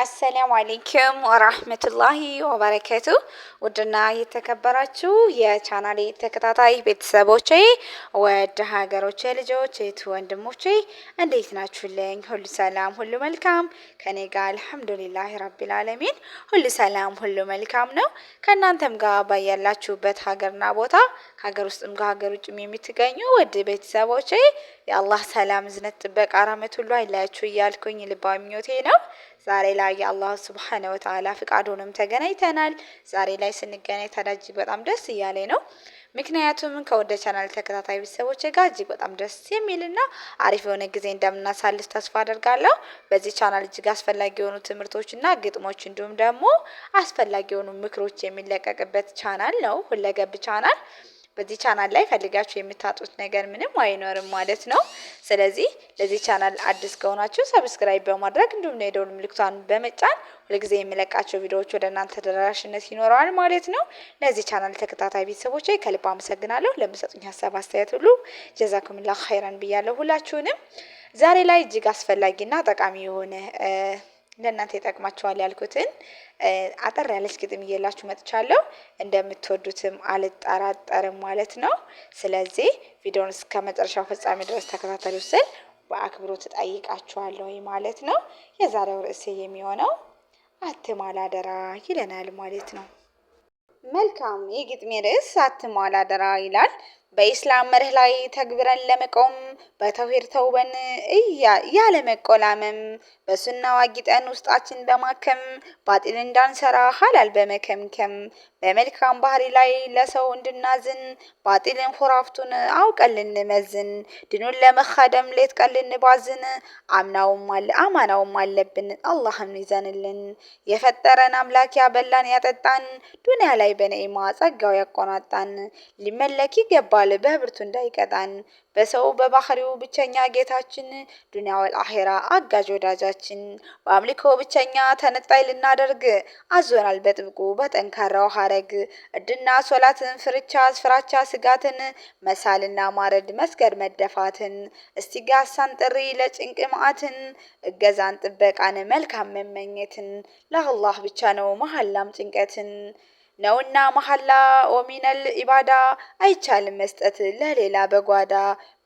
አሰላሙ አሌይኩም ወራህመቱላሂ ወበረከቱ። ውድና የተከበራችሁ የቻናሌ ተከታታይ ቤተሰቦቼ፣ ወደ ሀገሮቼ ልጆች፣ እህት ወንድሞቼ እንዴት ናችሁልኝ? ሁሉ ሰላም፣ ሁሉ መልካም ከኔ ጋር አልሐምዱሊላህ ረቢል ዓለሚን ሁሉ ሰላም፣ ሁሉ መልካም ነው። ከእናንተም ጋር ባያላችሁበት ሀገርና ቦታ ከሀገር ውስጥም ከሀገር ውጭም የምትገኙ ውድ ቤተሰቦቼ የአላህ ሰላም እዝነት ጥበቃ ረህመት ሁሉ አይለያችሁ እያልኩኝ ልባዊ ምኞቴ ነው። ዛሬ ላይ የአላህ ሱብሓነሁ ወተዓላ ፍቃድ ሆኖም ተገናኝተናል። ዛሬ ላይ ስንገናኝ ታዲያ እጅግ በጣም ደስ እያለኝ ነው። ምክንያቱም ከወደ ቻናል ተከታታይ ቤተሰቦቼ ጋር እጅግ በጣም ደስ የሚልና አሪፍ የሆነ ጊዜ እንደምናሳልፍ ተስፋ አደርጋለሁ። በዚህ ቻናል እጅግ አስፈላጊ የሆኑ ትምህርቶችና ግጥሞች እንዲሁም ደግሞ አስፈላጊ የሆኑ ምክሮች የሚለቀቅበት ቻናል ነው፣ ሁለገብ ቻናል። በዚህ ቻናል ላይ ፈልጋችሁ የምታጡት ነገር ምንም አይኖርም ማለት ነው። ስለዚህ ለዚህ ቻናል አዲስ ከሆናችሁ ሰብስክራይብ በማድረግ እንዲሁም የደወል ምልክቷን በመጫን ሁልጊዜ የሚለቃቸው ቪዲዮዎች ወደ እናንተ ተደራሽነት ይኖረዋል ማለት ነው። ለዚህ ቻናል ተከታታይ ቤተሰቦቼ ከልብ አመሰግናለሁ። ለምሰጡኝ ሀሳብ አስተያየት ሁሉ ጀዛኩሙላህ ኸይራን ብያለሁ ሁላችሁንም። ዛሬ ላይ እጅግ አስፈላጊና ጠቃሚ የሆነ ለእናንተ ይጠቅማችኋል ያልኩትን አጠር ያለች ግጥም እየላችሁ መጥቻለሁ። እንደምትወዱትም አልጠራጠርም ማለት ነው። ስለዚህ ቪዲዮውን እስከ መጨረሻው ፍጻሜ ድረስ ተከታተሉ ስል በአክብሮት እጠይቃችኋለሁ ማለት ነው። የዛሬው ርዕሴ የሚሆነው አትማል አደራ ይለናል ማለት ነው። መልካም፣ የግጥሜ ርዕስ አትማል አደራ ይላል። በኢስላም መርህ ላይ ተግብረን ለመቆም በተውሂድ ተውበን ያለ መቆላመም በሱና ዋጊጠን ውስጣችን በማከም ባጢል እንዳንሰራ ሀላል በመከምከም በመልካም ባህሪ ላይ ለሰው እንድናዝን ባጢልን ሁራፍቱን አውቀን ልንመዝን ድኑን ለመካደም ሌት ቀን ልንባዝን አማናውም አለብን አላህን ይዘንልን የፈጠረን አምላክ ያበላን ያጠጣን ዱንያ ላይ በነዒማ ጸጋው ያቆናጣን ሊመለክ ይገባል በብርቱ እንዳይቀጣን በሰው በባህሪው ብቸኛ ጌታችን ዱንያ ወልአኺራ አጋዥ ወዳጃችን በአምልኮ ብቸኛ ተነጣይ ልናደርግ አዞናል በጥብቁ በጠንካራው ሀረግ እድና ሶላትን ፍራቻ ስጋትን መሳልና ማረድ መስገድ መደፋትን እስቲጋሳን ጥሪ ለጭንቅ መዓትን እገዛን ጥበቃን መልካም መመኘትን ለአላህ ብቻ ነው መሐላም ጭንቀትን ነውና መሐላ ወሚነል ኢባዳ አይቻልም መስጠት ለሌላ በጓዳ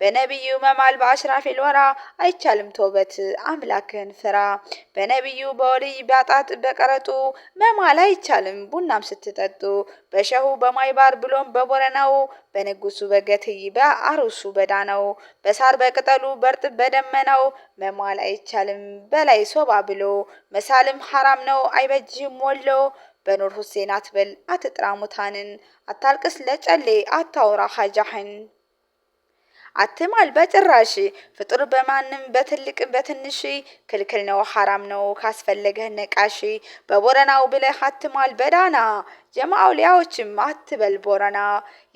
በነቢዩ መማል በአሽራፊል ወራ አይቻልም ተውበት አምላክን ፍራ በነቢዩ በወልይ ባጣት በቀረጡ መማል አይቻልም ቡናም ስትጠጡ በሸሁ በማይባር ብሎም በቦረናው በንጉሱ በገትይ በአሩሱ በዳናው በሳር በቅጠሉ በርጥብ በደመናው መማል አይቻልም በላይ ሶባ ብሎ መሳልም ሐራም ነው አይበጅህም ወሎ በኑር ሁሴን አትበል አትጥራ ሙታንን አታልቅስ ለጨሌ አታውራ ሀጃህን አትማል በጭራሽ ፍጡር በማንም በትልቅ በትንሽ ክልክል ነው ሐራም ነው ካስፈለገህ ነቃሽ በቦረናው ብለህ አትማል በዳና ጀማዓው ሊያዎችም አትበል ቦረና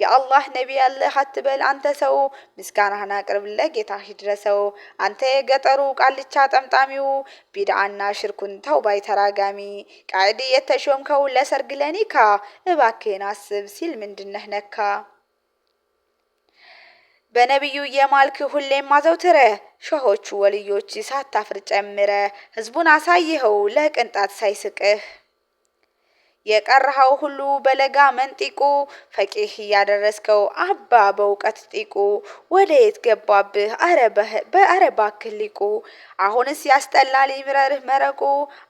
የአላህ ነቢ ያለህ አትበል አንተ ሰው ምስጋናህን አቅርብ ለጌታህ ይድረሰው አንተ የገጠሩ ቃልቻ ጠምጣሚው ቢድዓና ሽርኩን ተውባይ ተራጋሚ ቃዕዲ የተሾምከው ለሰርግ ለኒካ እባክህን አስብ ሲል ምንድነህ ነካ በነቢዩ የማልክ ሁሌም ማዘውትረ ሸሆቹ ወልዮች ሳታፍር ጨምረ ህዝቡን አሳይኸው ለቅንጣት ሳይስቅህ የቀረሃው ሁሉ በለጋ መንጢቁ ፈቂህ ያደረስከው አባ በእውቀት ጢቁ ወዴት ገባብህ አረባክህ ሊቁ አሁንስ ያስጠላል ይምረርህ መረቁ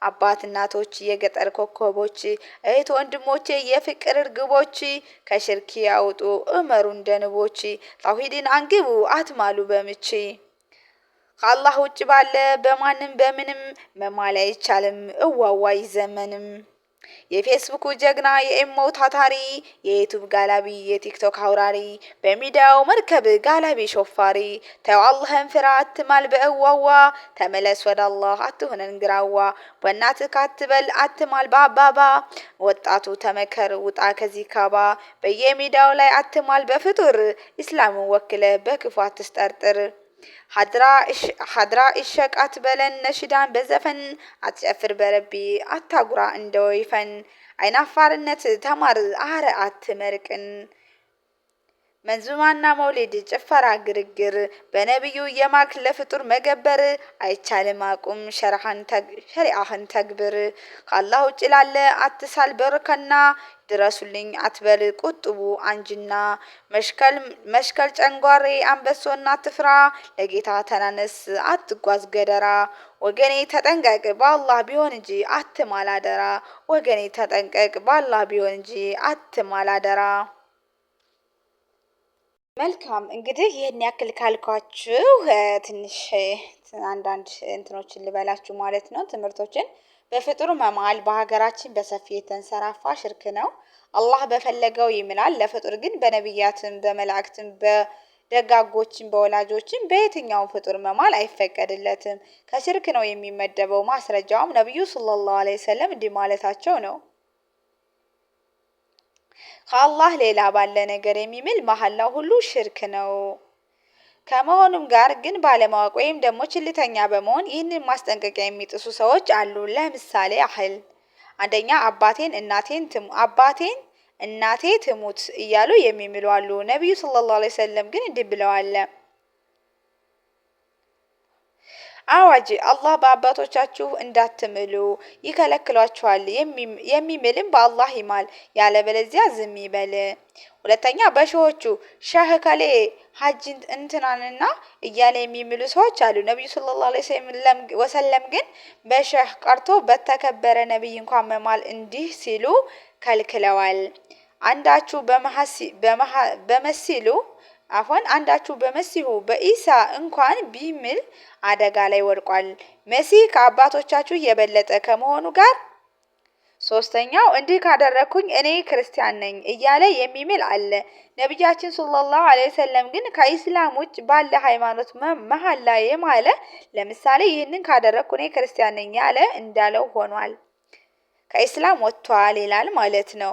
አባት እናቶች የገጠር ኮከቦች እህት ወንድሞቼ የፍቅር እርግቦች ከሽርክ ያውጡ እመሩ እንደንቦች ተውሂድን አንግቡ አትማሉ በምች ከአላህ ውጭ ባለ በማንም በምንም መማል አይቻልም እዋዋይ ዘመንም የፌስቡክ ጀግና የኤሞው ታታሪ የዩቲዩብ ጋላቢ የቲክቶክ አውራሪ በሚዲያው መርከብ ጋላቢ ሾፋሪ ተው አላህን ፍራ አትማል በእዋዋ ተመለስ ወደ አላህ አትሁነን ግራዋ በእናትህ አትበል አትማል በአባባ ወጣቱ ተመከር ውጣ ከዚህ ካባ በየሚዲያው ላይ አትማል በፍጡር ኢስላምን ወክለ በክፉ አትስጠርጥር ሀድራ እሸቃት በለን ነሽዳን በዘፈን አትጨፍር በረቢ አታጉራ እንደወይፈን አይናፋርነት ተማር አረ አትመርቅን መንዙማና መውሊድ ጭፈራ ግርግር በነቢዩ የማክ ለፍጡር መገበር አይቻልም አቁም ሸሪዓህን ተግብር ከአላህ ውጭ ላለ አትሳል በረከና ድረሱልኝ አትበል ቁጥቡ አንጅና መሽከል ጨንጓሬ አንበሶና አትፍራ ለጌታ ተናነስ አትጓዝ ገደራ ወገኔ ተጠንቀቅ በአላህ ቢሆን እንጂ አትማል አደራ ወገኔ ተጠንቀቅ በአላህ ቢሆን እንጂ አትማል አደራ። መልካም እንግዲህ ይህን ያክል ካልኳችሁ ትንሽ አንዳንድ እንትኖችን ልበላችሁ ማለት ነው። ትምህርቶችን በፍጡር መማል በሀገራችን በሰፊ የተንሰራፋ ሽርክ ነው። አላህ በፈለገው ይምላል። ለፍጡር ግን በነቢያትም በመላእክትም በደጋጎችም በወላጆችም በየትኛውም ፍጡር መማል አይፈቀድለትም። ከሽርክ ነው የሚመደበው። ማስረጃውም ነብዩ ሰለላሁ ዐለይሂ ወሰለም እንዲህ ማለታቸው ነው። ከአላህ ሌላ ባለ ነገር የሚምል መሐላው ሁሉ ሽርክ ነው። ከመሆኑም ጋር ግን ባለማወቅ ወይም ደግሞ ችልተኛ በመሆን ይህንን ማስጠንቀቂያ የሚጥሱ ሰዎች አሉ። ለምሳሌ ያህል አንደኛ አባቴን እናቴ ትሙት እያሉ የሚምሉ አሉ። ነብዩ ሰለላሁ ዐለይሂ ወሰለም ግን እንዲህ ብለዋል። አዋጅ አላህ በአባቶቻችሁ እንዳትምሉ ይከለክሏችኋል። የሚምልም በአላህ ይማል ያለበለዚያ ዝም ይበል። ሁለተኛ በሺዎቹ ሸህ ከሌ ሀጅን እንትናንና እያለ የሚምሉ ሰዎች አሉ። ነብዩ ሰለላሁ ዐለይሂ ወሰለም ግን በሸህ ቀርቶ በተከበረ ነብይ እንኳን መማል እንዲህ ሲሉ ከልክለዋል። አንዳችሁ አንዳችሁ በመሲሁ በኢሳ እንኳን ቢምል አደጋ ላይ ወድቋል። መሲህ ከአባቶቻችሁ የበለጠ ከመሆኑ ጋር ሶስተኛው እንዲህ ካደረኩኝ እኔ ክርስቲያን ነኝ እያለ የሚምል አለ። ነብያችን ሰለላሁ ዐለይሂ ወሰለም ግን ከኢስላም ውጭ ባለ ሃይማኖት መሐላ የማለ ለምሳሌ ይህንን ካደረኩ እኔ ክርስቲያን ነኝ ያለ እንዳለው ሆኗል። ከኢስላም ወጥቷል ይላል ማለት ነው።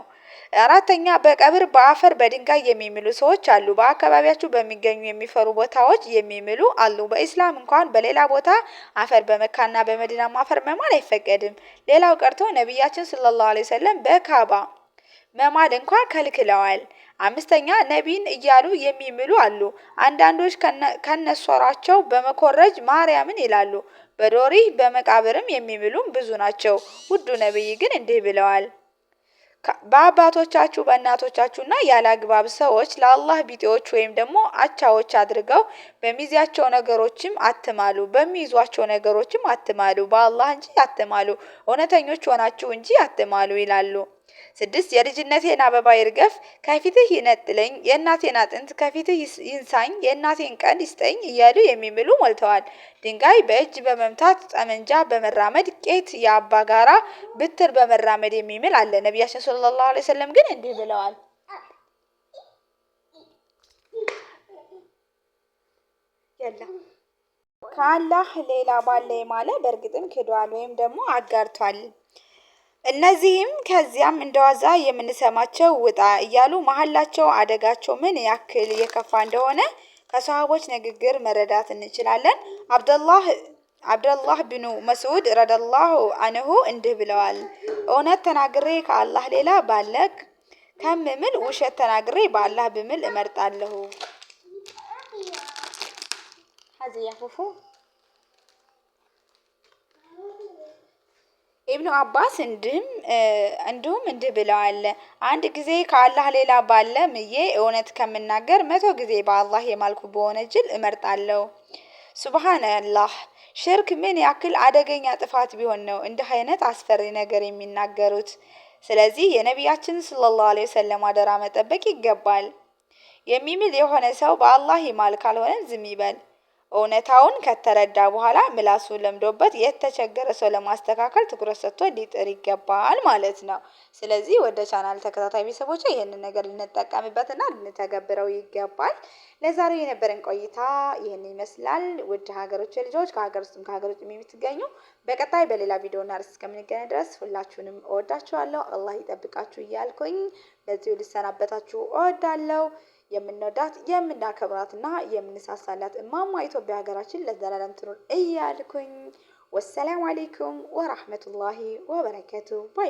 አራተኛ በቀብር በአፈር በድንጋይ የሚምሉ ሰዎች አሉ። በአካባቢያችሁ በሚገኙ የሚፈሩ ቦታዎች የሚምሉ አሉ። በኢስላም እንኳን በሌላ ቦታ አፈር በመካና በመዲና አፈር መማል አይፈቀድም። ሌላው ቀርቶ ነብያችን ሰለላሁ ዐለይሂ ወሰለም በካባ መማል እንኳን ከልክለዋል። አምስተኛ ነቢይን እያሉ የሚምሉ አሉ። አንዳንዶች ከነሷራቸው በመኮረጅ ማርያምን ይላሉ። በዶሪህ በመቃብርም የሚምሉም ብዙ ናቸው። ውዱ ነብይ ግን እንዲህ ብለዋል። በአባቶቻችሁ በእናቶቻችሁና ያላግባብ ሰዎች ለአላህ ቢጤዎች ወይም ደግሞ አቻዎች አድርገው በሚይዟቸው ነገሮችም አትማሉ በሚይዟቸው ነገሮችም አትማሉ በአላህ እንጂ አትማሉ እውነተኞች ሆናችሁ እንጂ አትማሉ ይላሉ። 6 የልጅነቴን አበባ ይርገፍ ከፊትህ ይነጥለኝ የእናቴን አጥንት ከፊትህ ይንሳኝ የእናቴን ቀንድ ይስጠኝ እያሉ የሚምሉ ሞልተዋል። ድንጋይ በእጅ በመምታት ጠመንጃ በመራመድ ቄት የአባ ጋራ ብትር በመራመድ የሚምል አለ። ነብያችን ሰለላሁ ዐለይሂ ወሰለም ግን እንዲህ ብለዋል። ከአላህ ሌላ ባለ የማለ በእርግጥም ክዷል ወይም ደግሞ አጋርቷል። እነዚህም ከዚያም እንደዋዛ የምንሰማቸው ውጣ እያሉ መሐላቸው አደጋቸው ምን ያክል የከፋ እንደሆነ ከሰሃቦች ንግግር መረዳት እንችላለን። አብደላህ ብኑ መስዑድ ረዲየላሁ ዐንሁ እንዲህ ብለዋል። እውነት ተናግሬ ከአላህ ሌላ ባለክ ከምምል ውሸት ተናግሬ በአላህ ብምል እመርጣለሁ። ኢብኑ አባስ እንዲሁም እንዲህ ብለዋል። አንድ ጊዜ ከአላህ ሌላ ባለ ምዬ እውነት ከምናገር 100 ጊዜ በአላህ የማልኩ በወነጅል እመርጣለሁ። ሱብሃንአላህ ሽርክ ምን ያክል አደገኛ ጥፋት ቢሆን ነው እንዲህ አይነት አስፈሪ ነገር የሚናገሩት። ስለዚህ የነብያችን ሰለላሁ ዐለይሂ ወሰለም አደራ መጠበቅ ይገባል። የሚምል የሆነ ሰው በአላህ ይማል ካልሆነ ዝም ይበል። እውነታውን ከተረዳ በኋላ ምላሱ ለምዶበት የተቸገረ ሰው ለማስተካከል ትኩረት ሰጥቶ ሊጥር ይገባል ማለት ነው። ስለዚህ ወደ ቻናል ተከታታይ ቤተሰቦች ይሄንን ነገር ልንጠቀምበትና ልንተገብረው ይገባል። ለዛሬ የነበረን ቆይታ ይሄን ይመስላል። ውድ ሀገሮች ልጆች ከሀገር ውስጥም ከሀገር ውጭም የምትገኙ በቀጣይ በሌላ ቪዲዮና ርዕስ እስከምንገናኝ ድረስ ሁላችሁንም እወዳችኋለሁ። አላህ ይጠብቃችሁ እያልኩኝ በዚሁ ልሰናበታችሁ እወዳለሁ። የምንወዳት የምናከብራትና የምንሳሳላት እማማ ኢትዮጵያ ሀገራችን ለዘላለም ትኑር እያልኩኝ ወሰላሙ አለይኩም ወራህመቱላሂ ወበረካቱ ባይ